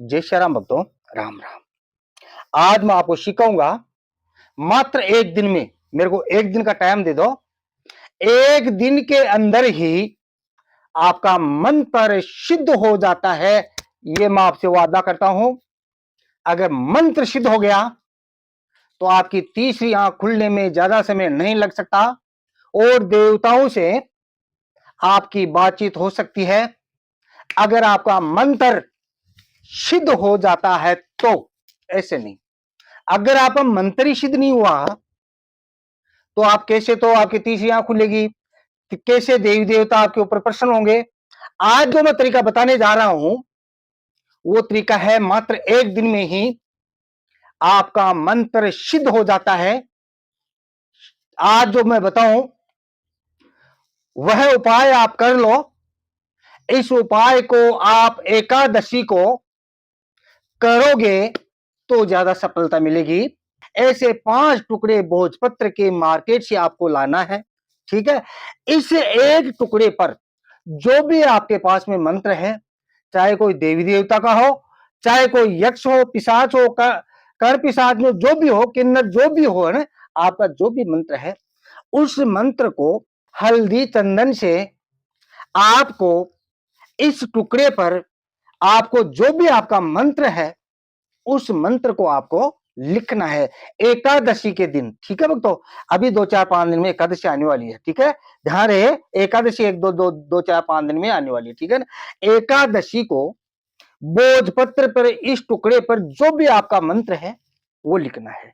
जय श्री राम भक्तों, राम राम। आज मैं आपको सिखाऊंगा मात्र एक दिन में। मेरे को एक दिन का टाइम दे दो। एक दिन के अंदर ही आपका मंत्र सिद्ध हो जाता है। ये मैं आपसे वादा करता हूं। अगर मंत्र सिद्ध हो गया तो आपकी तीसरी आंख खुलने में ज्यादा समय नहीं लग सकता और देवताओं से आपकी बातचीत हो सकती है। अगर आपका मंत्र सिद्ध हो जाता है तो, ऐसे नहीं। अगर आपका मंत्र ही सिद्ध नहीं हुआ तो आप कैसे, तो आपकी तीसरी आंख खुलेगी, कैसे देवी देवता आपके ऊपर प्रसन्न होंगे। आज जो मैं तरीका बताने जा रहा हूं वो तरीका है मात्र एक दिन में ही आपका मंत्र सिद्ध हो जाता है। आज जो मैं बताऊं वह उपाय आप कर लो। इस उपाय को आप एकादशी को करोगे तो ज्यादा सफलता मिलेगी। ऐसे 5 टुकड़े भोजपत्र के मार्केट से आपको लाना है, ठीक है। इस एक टुकड़े पर जो भी आपके पास में मंत्र है, चाहे कोई देवी देवता का हो, चाहे कोई यक्ष हो, पिशाच हो, कर पिशाच हो, जो भी हो, किन्नर जो भी हो, ना, आपका जो भी मंत्र है, उस मंत्र को हल्दी चंदन से आपको इस टुकड़े पर, आपको जो भी आपका मंत्र है उस मंत्र को आपको लिखना है एकादशी के दिन, ठीक है भक्तों। अभी 2-4-5 दिन में एकादशी आने वाली है, ठीक है। ध्यान रहे, एकादशी 1-2-4-5 दिन में आने वाली है, ठीक है ना। एकादशी को भोजपत्र पर इस टुकड़े पर जो भी आपका मंत्र है वो लिखना है।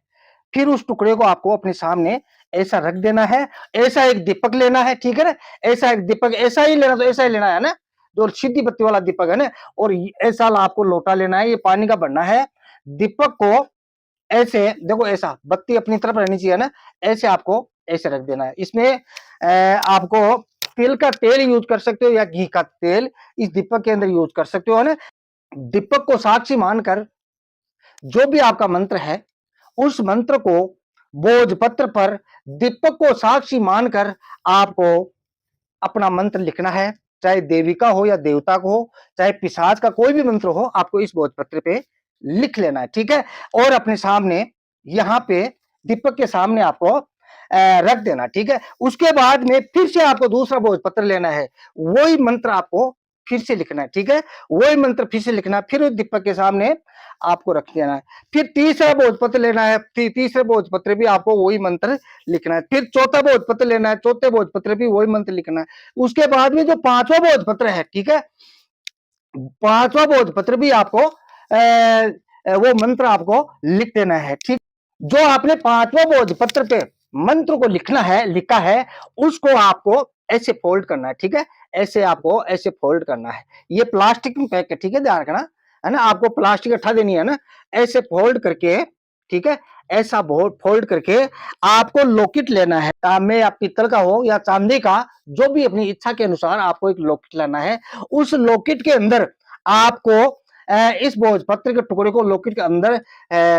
फिर उस टुकड़े को आपको अपने सामने ऐसा रख देना है। ऐसा एक दीपक लेना है, ठीक है ना। ऐसा एक दीपक, ऐसा ही लेना, तो ऐसा ही लेना है ना, जो सीधी बत्ती वाला दीपक है ना। और ऐसा आपको लोटा लेना है, ये पानी का भरना है। दीपक को ऐसे देखो, ऐसा बत्ती अपनी तरफ रहनी चाहिए ना, ऐसे आपको ऐसे रख देना है। इसमें आपको तिल का तेल यूज कर सकते हो या घी का तेल इस दीपक के अंदर यूज कर सकते हो, है ना। दीपक को साक्षी मानकर जो भी आपका मंत्र है उस मंत्र को भोजपत्र पर दीपक को साक्षी मानकर आपको अपना मंत्र लिखना है। चाहे देवी का हो या देवता को हो, चाहे पिशाच का कोई भी मंत्र हो, आपको इस भोजपत्र पे लिख लेना है, ठीक है। और अपने सामने यहां पे दीपक के सामने आपको रख देना, ठीक है। उसके बाद में फिर से आपको दूसरा भोजपत्र लेना है, वही मंत्र आपको फिर से लिखना है, ठीक है। वही मंत्र फिर से लिखना है, फिर उस दीपक के सामने आपको रख देना है। फिर तीसरा भोजपत्र लेना है, तीसरे भोजपत्र भी आपको वही मंत्र लिखना है। फिर चौथा भोजपत्र लेना है, चौथे भोजपत्र भी वही मंत्र लिखना है। उसके बाद में जो पांचवा भोजपत्र है, ठीक है, पांचवा भोजपत्र भी आपको वो मंत्र आपको लिख देना है, ठीक। जो आपने पांचवा भोजपत्र पे मंत्र को लिखा है उसको आपको ऐसे फोल्ड करना है, ठीक है। ऐसे आपको ऐसे फोल्ड करना है। ये प्लास्टिक में पैक है, ठीक है, ध्यान रखना, है ना। आपको प्लास्टिक हटा देनी है ना, ऐसे फोल्ड करके, ठीक है। ऐसा फोल्ड करके आपको लॉकेट लेना है, तांबे या पीतल का हो या चांदी का, जो भी अपनी इच्छा के अनुसार आपको एक लॉकेट लेना है। उस लॉकेट के अंदर आपको इस भोजपत्र के टुकड़े को लॉकेट के अंदर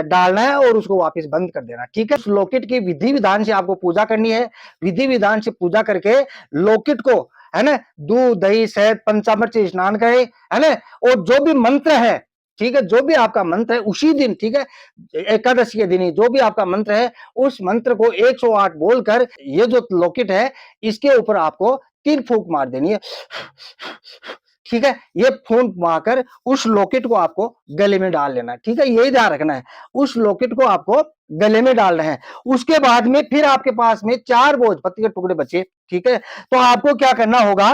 डालना है और उसको वापस बंद कर देना, ठीक है। उस लॉकेट की विधि विधान से आपको पूजा करनी है। विधि विधान से पूजा करके लॉकेट को, है ना, दूध दही शहद पंचामृत से स्नान करे, है ना। और जो भी मंत्र है, ठीक है, जो भी आपका मंत्र है उसी दिन, ठीक है, एकादशी के दिन ही जो भी आपका मंत्र है उस मंत्र को 108 बोलकर ये जो लॉकेट है इसके ऊपर आपको 3 फूंक मार देनी है, ठीक है। ये फूंक मारकर उस लॉकेट को आपको गले में डाल लेना है, ठीक है। यही ध्यान रखना है, उस लॉकेट को आपको गले में डालना है। उसके बाद में फिर आपके पास में 4 भोजपत्र के टुकड़े बचे, ठीक है। तो आपको क्या करना होगा,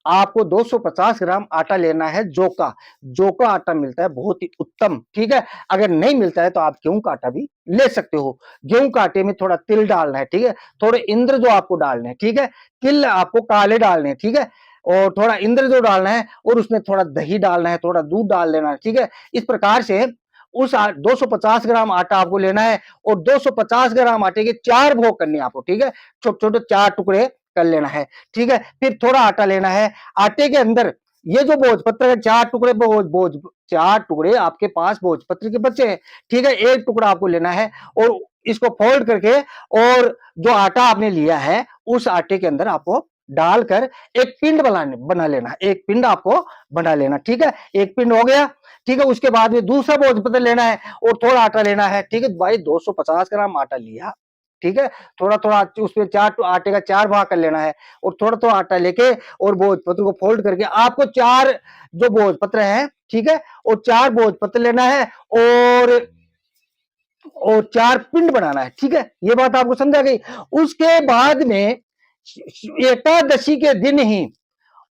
आपको 250 ग्राम आटा लेना है। जौ का आटा मिलता है, बहुत ही उत्तम, ठीक है। अगर नहीं मिलता है तो आप गेहूं का आटा भी ले सकते हो। गेहूं का आटे में थोड़ा तिल डालना है, ठीक है, थोड़े इंद्र जो आपको डालने हैं, ठीक है। तिल आपको काले डालने हैं, ठीक है, और थोड़ा इंद्र जो डालना है और उसमें थोड़ा दही डालना है, थोड़ा दूध डाल देना है, ठीक है। इस प्रकार से उस 250 ग्राम आटा आपको लेना है और 250 ग्राम आटे के 4 भोग करने आपको, ठीक है। छोटे छोटे 4 टुकड़े कर लेना है, ठीक है। फिर थोड़ा आटा लेना है। आटे के अंदर ये जो भोजपत्र है 4 टुकड़े, भोज 4 टुकड़े आपके पास भोजपत्र के बचे हैं, ठीक है। एक टुकड़ा आपको लेना है और इसको फोल्ड करके और जो आटा आपने लिया है उस आटे के अंदर आपको डालकर एक पिंड बना लेना, एक पिंड आपको बना लेना, ठीक है। एक पिंड हो गया, ठीक है। उसके बाद में दूसरा भोजपत्र लेना है और थोड़ा आटा लेना है, ठीक है भाई। 250 ग्राम आटा लिया, ठीक है। थोड़ा थोड़ा उसमें आटे का 4 भाग कर लेना है और थोड़ा थोड़ा आटा लेके और भोजपत्र को फोल्ड करके आपको 4 जो भोजपत्र है, ठीक है, और 4 भोजपत्र लेना है और 4 पिंड बनाना है, ठीक है। ये बात आपको समझा गई। उसके बाद में एकादशी के दिन ही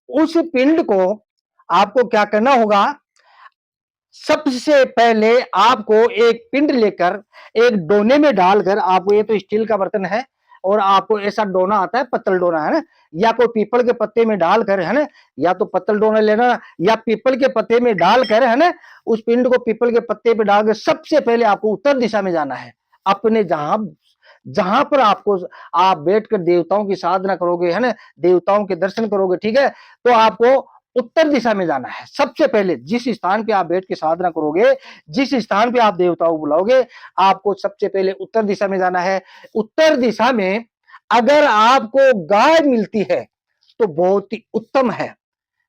उस पिंड को आपको क्या करना होगा, सबसे पहले आपको एक पिंड लेकर एक डोने में डालकर, आपको, ये तो स्टील का बर्तन है और आपको ऐसा डोना आता है, पत्तल डोना है ना, या कोई पीपल के पत्ते में डालकर, है ना, या तो पत्तल डोना लेना या पीपल के पत्ते में डालकर, है ना, उस पिंड को पीपल के पत्ते पे डालकर सबसे पहले आपको उत्तर दिशा में जाना है। अपने जहां जहां पर आपको आप बैठकर देवताओं की साधना करोगे, है ना, देवताओं के दर्शन करोगे, ठीक है, तो आपको उत्तर दिशा में जाना है। सबसे पहले जिस स्थान पे आप बैठ के साधना करोगे, जिस स्थान पे आप देवताओं को बुलाओगे, आपको सबसे पहले उत्तर दिशा में जाना है। उत्तर दिशा में अगर आपको गाय मिलती है तो बहुत ही उत्तम है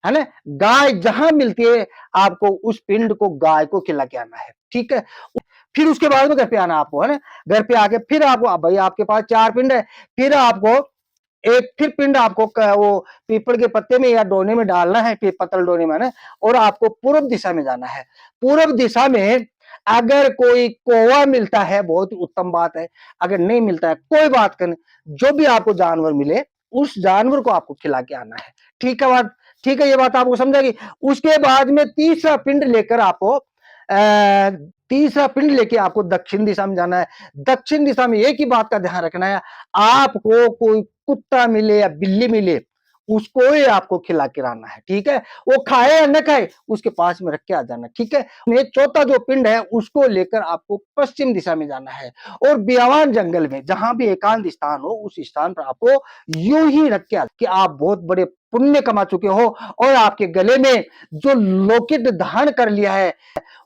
ना। गाय जहां मिलती है आपको उस पिंड को गाय को खिला के आना है, ठीक है। फिर उसके बाद में घर पे आना आपको, है ना। घर पे आके फिर आपको, भाई आपके पास 4 पिंड है, फिर आपको एक फिर पिंड आपको वो पीपल के पत्ते में या डोने में डालना है, पतल डोने में ना, और आपको पूर्व दिशा में जाना है। पूर्व दिशा में अगर कोई कौवा मिलता है बहुत ही उत्तम बात है, अगर नहीं मिलता है कोई बात नहीं, जो भी आपको जानवर मिले उस जानवर को आपको खिला के आना है, ठीक है बात, ठीक है। ये बात आपको समझेगी। उसके बाद में तीसरा पिंड लेके आपको दक्षिण दिशा में जाना है। दक्षिण दिशा में एक ही बात का ध्यान रखना है, आपको कोई कुत्ता मिले या बिल्ली मिले उसको ही आपको खिला के लाना है, ठीक है। वो खाए या न खाए उसके पास में रख के आ जाना, ठीक है। चौथा जो पिंड है उसको लेकर आपको पश्चिम दिशा में जाना है और बियावान जंगल में जहां भी एकांत स्थान हो उस स्थान पर आपको यूं ही रख के कि आप बहुत बड़े पुण्य कमा चुके हो और आपके गले में जो लोकेट धारण कर लिया है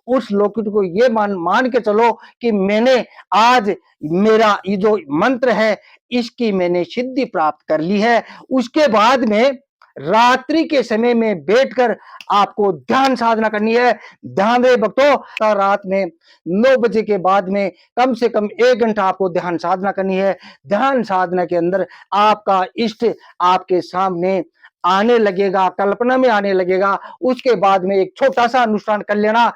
उस लोकेट को ये मान के चलो कि मैंने आज मेरा ये जो मंत्र है इसकी मैंने सिद्धि प्राप्त कर ली है। उसके बाद में रात्रि के समय में बैठकर आपको ध्यान साधना करनी है। ध्यान रहे भक्तों, रात में 9 बजे के बाद में कम से कम 1 घंटा आपको ध्यान साधना करनी है। ध्यान साधना के अंदर आपका इष्ट आपके सामने आने लगेगा, कल्पना में आने लगेगा। उसके बाद में एक छोटा सा अनुष्ठान कर लेना।